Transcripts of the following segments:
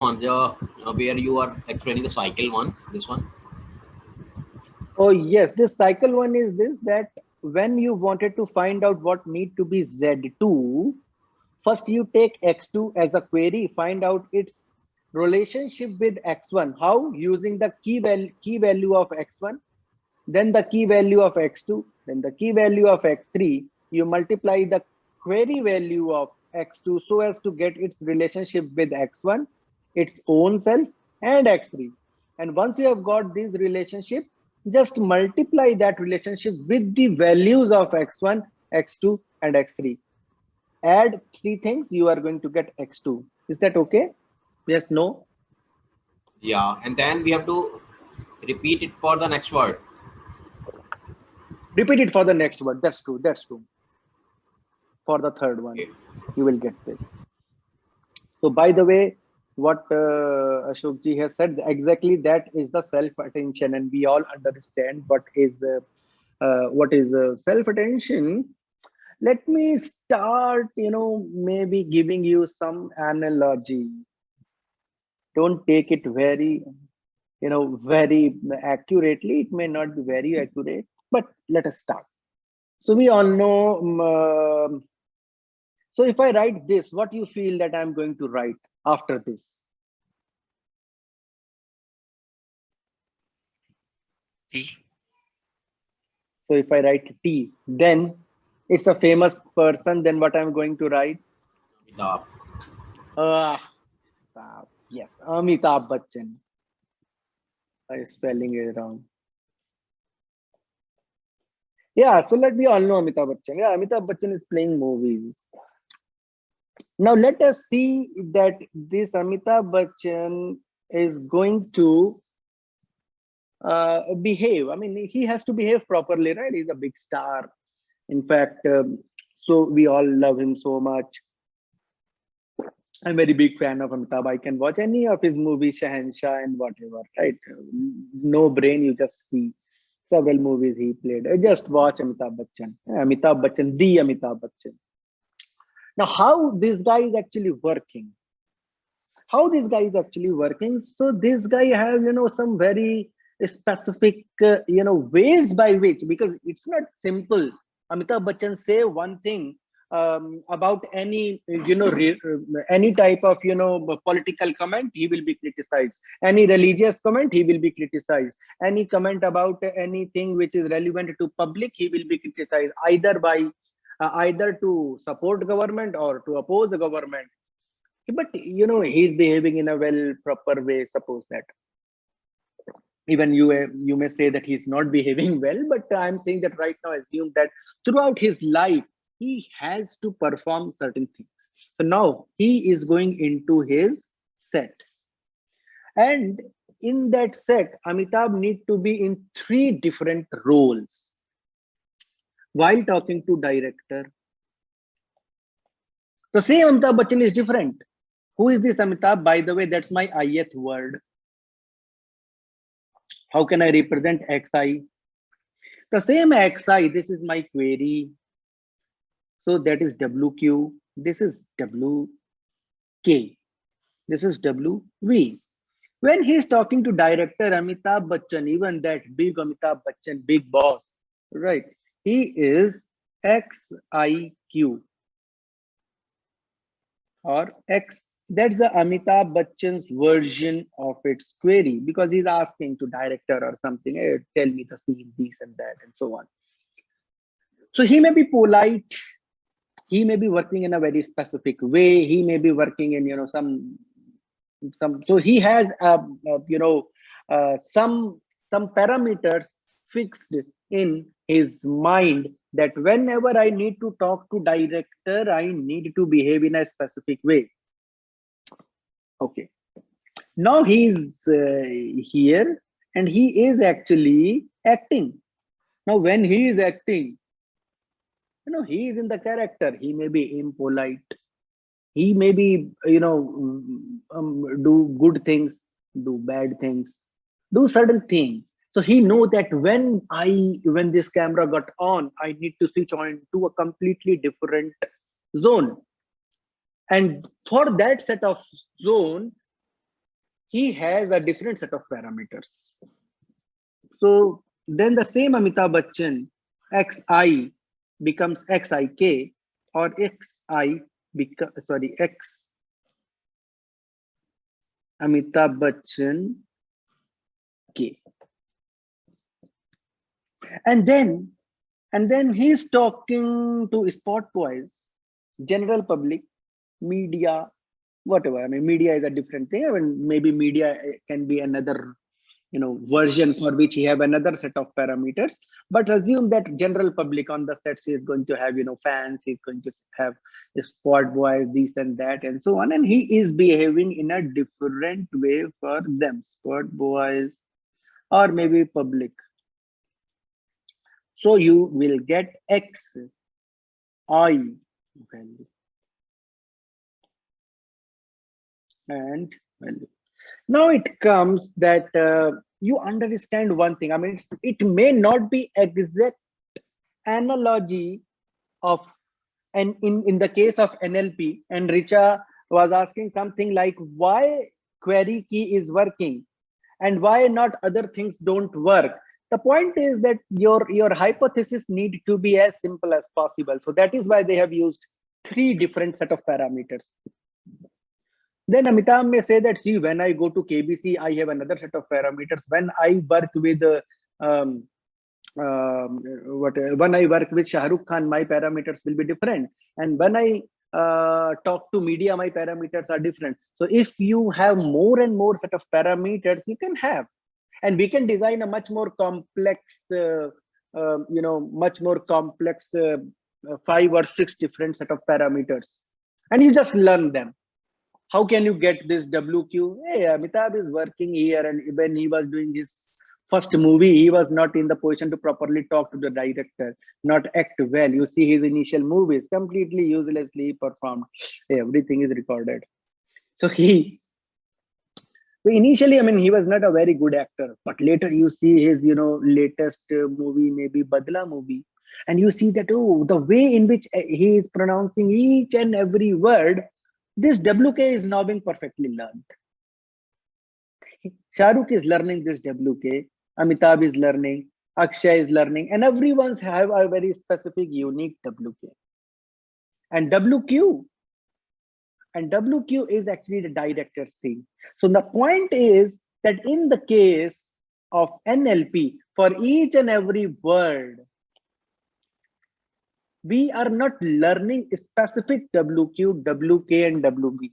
on the where you are explaining the cycle one, this one. Oh yes, this cycle one is this, that when you wanted to find out what need to be Z2, first you take X2 as a query, find out its relationship with X1. How? Using the key value of X1, then the key value of X2, then the key value of X3. You multiply the query value of X2 so as to get its relationship with X1, its own self, and X3. And once you have got this relationship, just multiply that relationship with the values of X1, X2, and X3. Add three things, you are going to get X2. Is that okay? Yes, no? Yeah, and then we have to repeat it for the next word. Repeat it for the next word. That's true. That's true. For the third one, Okay. you will get this. So, by the way, what Ashok ji has said, exactly that is the self attention, and we all understand what is self attention. Let me start, maybe giving you some analogy. Don't take it very accurately. It may not be very accurate, but let us start. So we all know. So if I write this, what you feel that I'm going to write after this? T. So if I write T, then it's a famous person. Then what I'm going to write? Amitabh. Ah, yes, Amitabh Bachchan. I'm spelling it wrong. Yeah, so let me all know Amitabh Bachchan. Yeah, Amitabh Bachchan is playing movies. Now let us see that this Amitabh Bachchan is going to behave. I mean, he has to behave properly, right? He's a big star. In fact, so we all love him so much. I'm very big fan of Amitabh. I can watch any of his movies, Shahenshah and whatever, right? No brain, you just see several movies he played. I just watch Amitabh Bachchan. Amitabh Bachchan, the Amitabh Bachchan. Now, how this guy is actually working? How this guy is actually working? So this guy has, some very specific, ways by which, because it's not simple. Amitabh Bachchan say one thing about any, any type of, political comment, he will be criticized. Any religious comment, he will be criticized. Any comment about anything which is relevant to public, he will be criticized either to support government or to oppose the government. But he's behaving in a well proper way. Suppose that even you may say that he's not behaving well, but I'm saying that right now, assume that throughout his life he has to perform certain things. So now he is going into his sets, and in that set Amitabh need to be in three different roles while talking to director. The same Amitabh Bachchan is different. Who is this Amitabh? By the way, that's my ith word. How can I represent xi? The same xi, this is my query. So that is wq. This is wk. This is wv. When he's talking to director Amitabh Bachchan, even that big Amitabh Bachchan, big boss, right? He is xiq or x. That's the Amitabh Bachchan's version of its query, because he's asking to director or something, hey, tell me the scene, this and that, and so on. So he may be polite, he may be working in a very specific way, he may be working in some so he has some parameters fixed in his mind, that whenever I need to talk to director, I need to behave in a specific way. Okay, now he's here and he is actually acting. Now when he is acting, he is in the character. He may be impolite, he may be do good things, do bad things, do certain things. So he know that when this camera got on, I need to switch on to a completely different zone, and for that set of zone he has a different set of parameters. So then the same Amitabh Bachchan, xi becomes xik, or xi become, sorry, x Amitabh Bachchan k. And then he's talking to sport boys, general public, media, whatever. I mean, media is a different thing. I mean, maybe media can be another, version for which he have another set of parameters. But assume that general public on the sets is going to have, fans. He's going to have sport boys, this and that, and so on. And he is behaving in a different way for them, sport boys, or maybe public. So you will get x I value and value. Now it comes that you understand one thing. I mean, it may not be exact analogy of, and in the case of NLP, and Richa was asking something like why query key is working and why not other things don't work. The point is that your hypothesis need to be as simple as possible. So that is why they have used 3 different set of parameters. Then Amitabh may say that, see, when I go to KBC, I have another set of parameters. When I work with when I work with Shah Rukh Khan, my parameters will be different. And when I talk to media, my parameters are different. So if you have more and more set of parameters, you can have, and we can design a much more complex, much more complex 5 or 6 different set of parameters, and you just learn them. How can you get this WQ? Hey, Amitabh is working here, and when he was doing his first movie, he was not in the position to properly talk to the director, not act well. You see his initial movies, completely uselessly performed. Hey, everything is recorded. So initially, I mean, he was not a very good actor, but later you see his, latest movie, maybe Badla movie, and you see that, oh, the way in which he is pronouncing each and every word, this WK is now being perfectly learned. Shah Rukh is learning this WK, Amitabh is learning, Akshay is learning, and everyone's have a very specific, unique WK. And WQ is actually the director's thing. So the point is that in the case of NLP, for each and every word, we are not learning specific WQ, WK, and WB.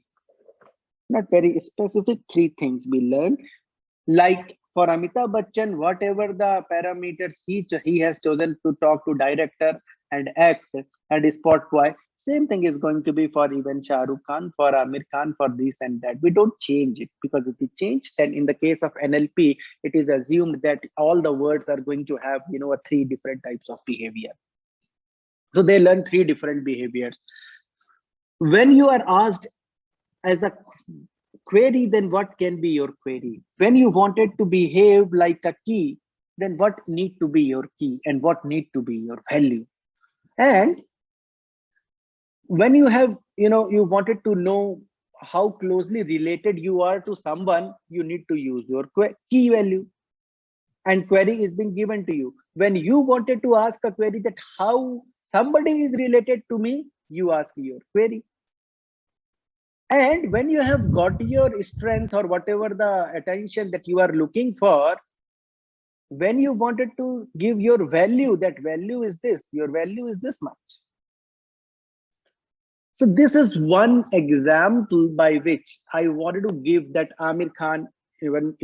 Not very specific 3 things we learn. Like for Amitabh Bachchan, whatever the parameters he has chosen to talk to director and act and sport boy, same thing is going to be for even Shah Rukh Khan, for Amir Khan, for this and that. We don't change it, because if we change, then in the case of NLP, it is assumed that all the words are going to have, 3 different types of behavior. So they learn 3 different behaviors. When you are asked as a query, then what can be your query? When you wanted to behave like a key, then what need to be your key and what need to be your value? And when you have, you wanted to know how closely related you are to someone, you need to use your key value, and query is being given to you. When you wanted to ask a query that how somebody is related to me, you ask your query. And when you have got your strength or whatever the attention that you are looking for, when you wanted to give your value, that value is this, your value is this much. So this is one example by which I wanted to give that Amir Khan, even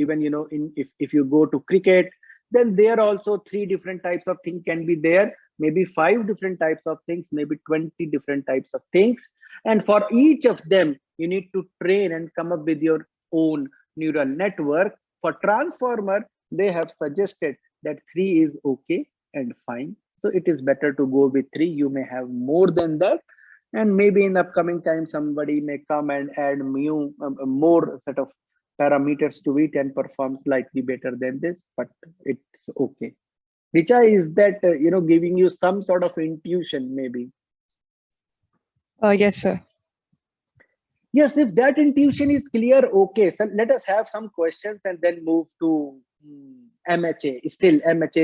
if you go to cricket, then there also 3 different types of things can be there, maybe 5 different types of things, maybe 20 different types of things. And for each of them, you need to train and come up with your own neural network. For transformer, they have suggested that 3 is okay and fine. So it is better to go with 3. You may have more than that. And maybe in the upcoming time, somebody may come and add more set of parameters to it and perform slightly better than this, but it's okay. Richa, is that, giving you some sort of intuition maybe? Yes, sir. Yes, if that intuition is clear, okay. So let us have some questions and then move to MHA. Still, MHA